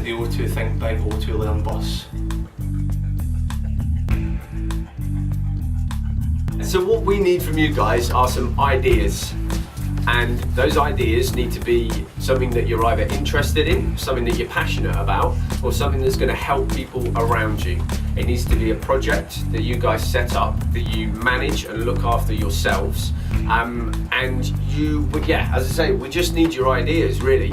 the O2 Think Big O2 Learn bus. So what we need from you guys are some ideas, and those ideas need to be something that you're either interested in, something that you're passionate about, or something that's going to help people around you. It needs to be a project that you guys set up, that you manage and look after yourselves. And you, yeah, as I say, we just need your ideas really.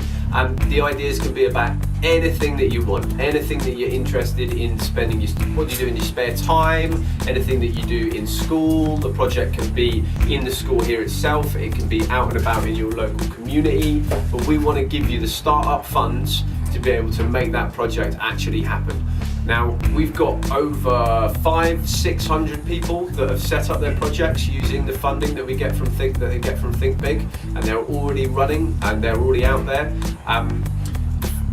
The ideas can be about anything that you want, anything that you're interested in spending what you do in your spare time, anything that you do in school. The project can be in the school here itself, it can be out and about in your local community, but we want to give you the start-up funds to be able to make that project actually happen. Now, we've got over 500-600 people that have set up their projects using the funding that we get from Think Big, and they're already running and they're already out there.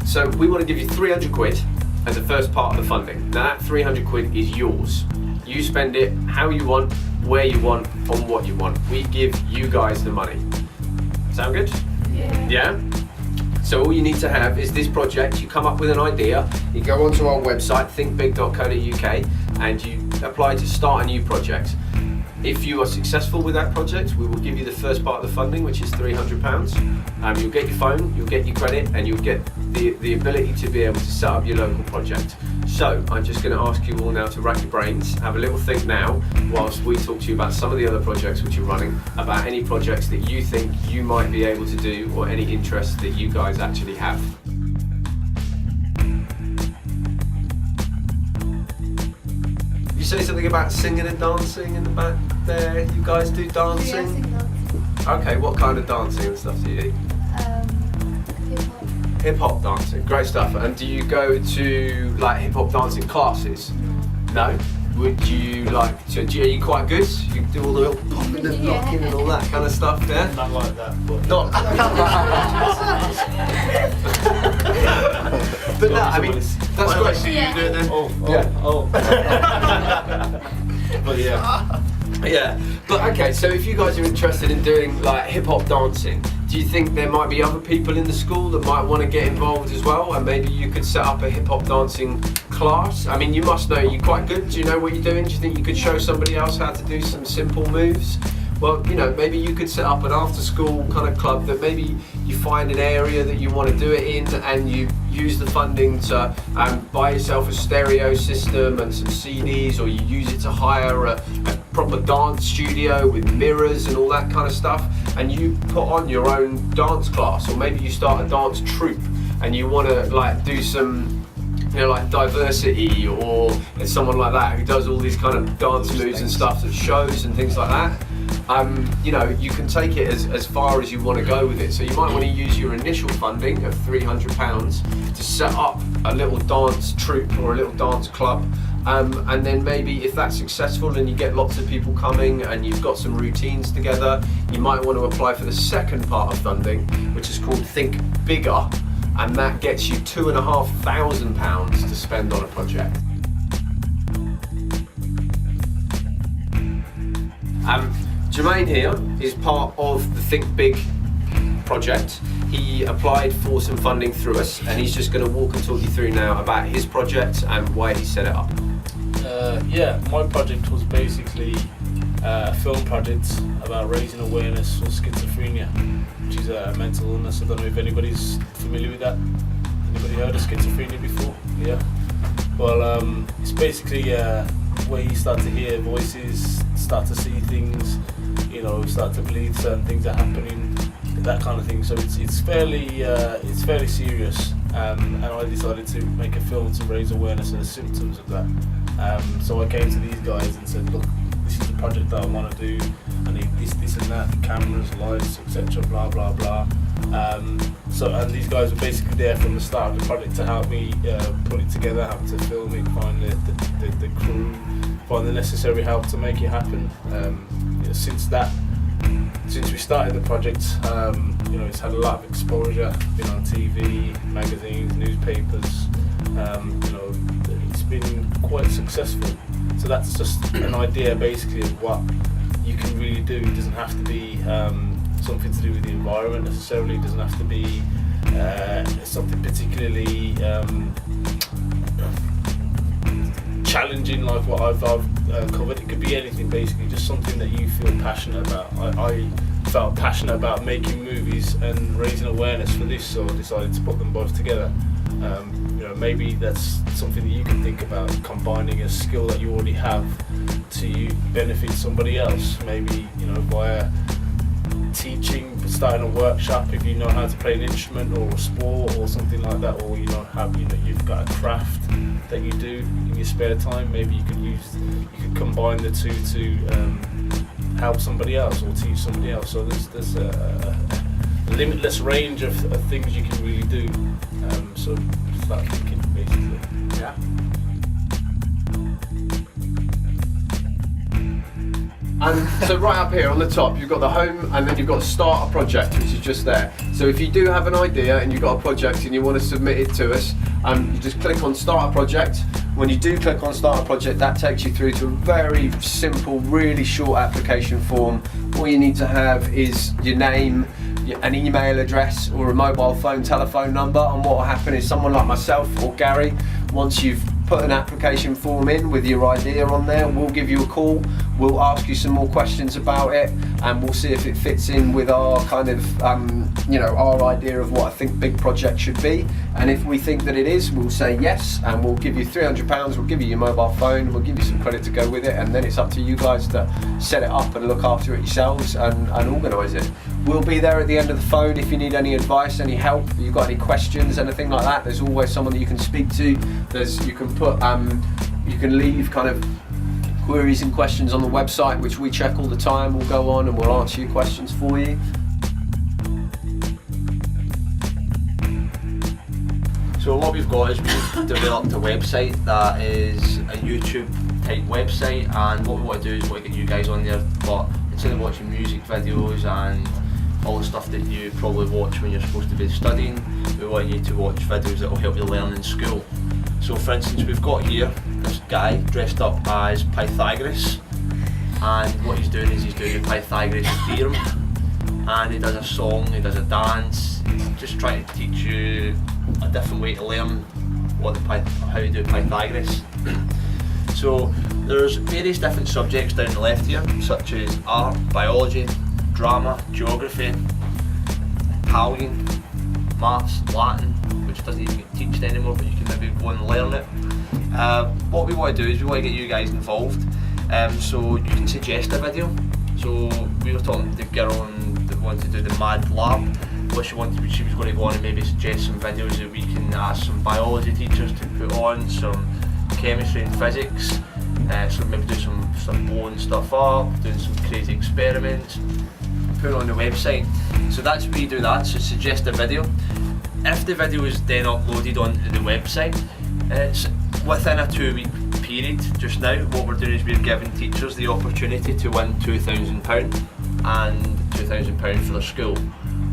So we want to give you 300 quid as the first part of the funding. Now that 300 quid is yours. You spend it how you want, where you want, on what you want. We give you guys the money. Sound good? Yeah. Yeah? So all you need to have is this project. You come up with an idea, you go onto our website, thinkbig.co.uk, and you apply to start a new project. If you are successful with that project, we will give you the first part of the funding, which is £300. You'll get your phone, you'll get your credit, and you'll get the ability to be able to set up your local project. So I'm just going to ask you all now to rack your brains, have a little think now, whilst we talk to you about some of the other projects which are running, about any projects that you think you might be able to do, or any interests that you guys actually have. You say something about singing and dancing in the back there. You guys do dancing? Yeah, I sing dancing. Okay, what kind of dancing and stuff do you do? Hip-hop. Hip-hop dancing, great stuff. And do you go to like hip-hop dancing classes? No? Would you like to, are you quite good? You do all the little popping and locking and all that kind of stuff, yeah? Not like that, but Not But no, I mean, that's Why great. see you do it then? But yeah. Yeah, but okay, so if you guys are interested in doing like hip-hop dancing, do you think there might be other people in the school that might want to get involved as well, and maybe you could set up a hip-hop dancing class? I mean, you must know, you're quite good, do you know what you're doing? Do you think you could show somebody else how to do some simple moves? Well, you know, maybe you could set up an after-school kind of club that maybe you find an area that you want to do it in, and you use the funding to buy yourself a stereo system and some CDs, or you use it to hire a proper dance studio with mirrors and all that kind of stuff, and you put on your own dance class, or maybe you start a dance troupe and you want to like do some, you know, like diversity, or it's someone like that who does all these kind of dance moves and stuff at shows and things like that. You know, you can take it as far as you want to go with it. So you might want to use your initial funding of £300 to set up a little dance troupe or a little dance club. And then maybe if that's successful and you get lots of people coming and you've got some routines together, you might want to apply for the second part of funding, which is called Think Bigger, and that gets you £2,500 to spend on a project. Jermaine here is part of the Think Big project. He applied for some funding through us, and he's just going to walk and talk you through now about his project and why he set it up. Yeah, my project was basically a film project about raising awareness for schizophrenia, which is a mental illness. I don't know if anybody's familiar with that. Anybody heard of schizophrenia before? Yeah. Well, it's basically where you start to hear voices, start to see things, you know, start to believe certain things are happening, that kind of thing. So it's fairly serious, and I decided to make a film to raise awareness of the symptoms of that. So I came to these guys and said, look, this is the project that I want to do. I need this and that, cameras, lights, etc. Blah blah blah. And these guys were basically there from the start of the project to help me put it together, help to film it, find the crew, find the necessary help to make it happen. Since we started the project, you know, it's had a lot of exposure, been on TV, magazines, newspapers, you know, it's been quite successful. So that's just an idea basically of what you can really do. It doesn't have to be something to do with the environment necessarily, it doesn't have to be something particularly challenging like what I've covered. It could be anything, basically, just something that you feel passionate about. I felt passionate about making movies and raising awareness for this, so I decided to put them both together. Maybe that's something that you can think about, combining a skill that you already have to benefit somebody else. Maybe via teaching, starting a workshop if you know how to play an instrument or a sport or something like that, or you've got a craft that you do in your spare time. Maybe you could combine the two to help somebody else or teach somebody else. So there's a limitless range of things you can really do. So start thinking, basically. Yeah. And so right up here on the top, you've got the home, and then you've got start a project, which is just there. So if you do have an idea and you've got a project and you want to submit it to us, you just click on start a project. When you do click on start a project, that takes you through to a very simple, really short application form. All you need to have is your name, an email address, or a mobile phone telephone number. And what will happen is someone like myself or Gary, once you've put an application form in with your idea on there, we'll give you a call, we'll ask you some more questions about it, and we'll see if it fits in with our kind of our idea of what I think big project should be. And if we think that it is, we'll say yes, and we'll give you £300, we'll give you your mobile phone, we'll give you some credit to go with it, and then it's up to you guys to set it up and look after it yourselves and organise it. We'll be there at the end of the phone if you need any advice, any help, if you've got any questions, anything like that. There's always someone that you can speak to. You can leave kind of queries and questions on the website, which we check all the time. We'll go on and we'll answer your questions for you. So what we've got is we've developed a website that is a YouTube type website, and what we want to do is we want to get you guys on there, but instead of watching music videos and all the stuff that you probably watch when you're supposed to be studying, we want you to watch videos that will help you learn in school. So for instance, we've got here this guy dressed up as Pythagoras, and what he's doing is he's doing the Pythagoras theorem, and he does a song, he does a dance, just trying to teach you a different way to learn how to do Pythagoras. So there's various different subjects down the left here, such as art, biology, drama, geography, Italian, maths, Latin, which doesn't even get taught anymore, but you can maybe go and learn it. What we want to do is we want to get you guys involved, so you can suggest a video. So we were talking to the girl that wanted to do the Mad Lab. What she was going to go on and maybe suggest some videos that we can ask some biology teachers to put on, some chemistry and physics, so maybe do some blowing stuff up, doing some crazy experiments, put it on the website. So that's where you do that, so suggest a video. If the video is then uploaded onto the website, it's within a 2-week period. Just now what we're doing is we're giving teachers the opportunity to win £2,000 and £2,000 for their school.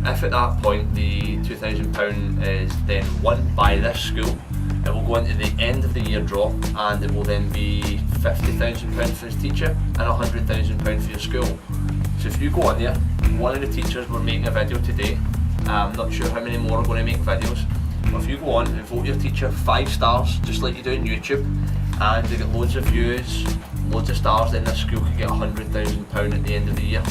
If at that point the £2,000 is then won by this school, it will go into the end of the year draw, and it will then be £50,000 for his teacher and £100,000 for your school. So if you go on there, one of the teachers we're making a video today, I'm not sure how many more are going to make videos, but if you go on and vote your teacher 5 stars, just like you do on YouTube, and they get loads of views, loads of stars, then this school could get £100,000 at the end of the year.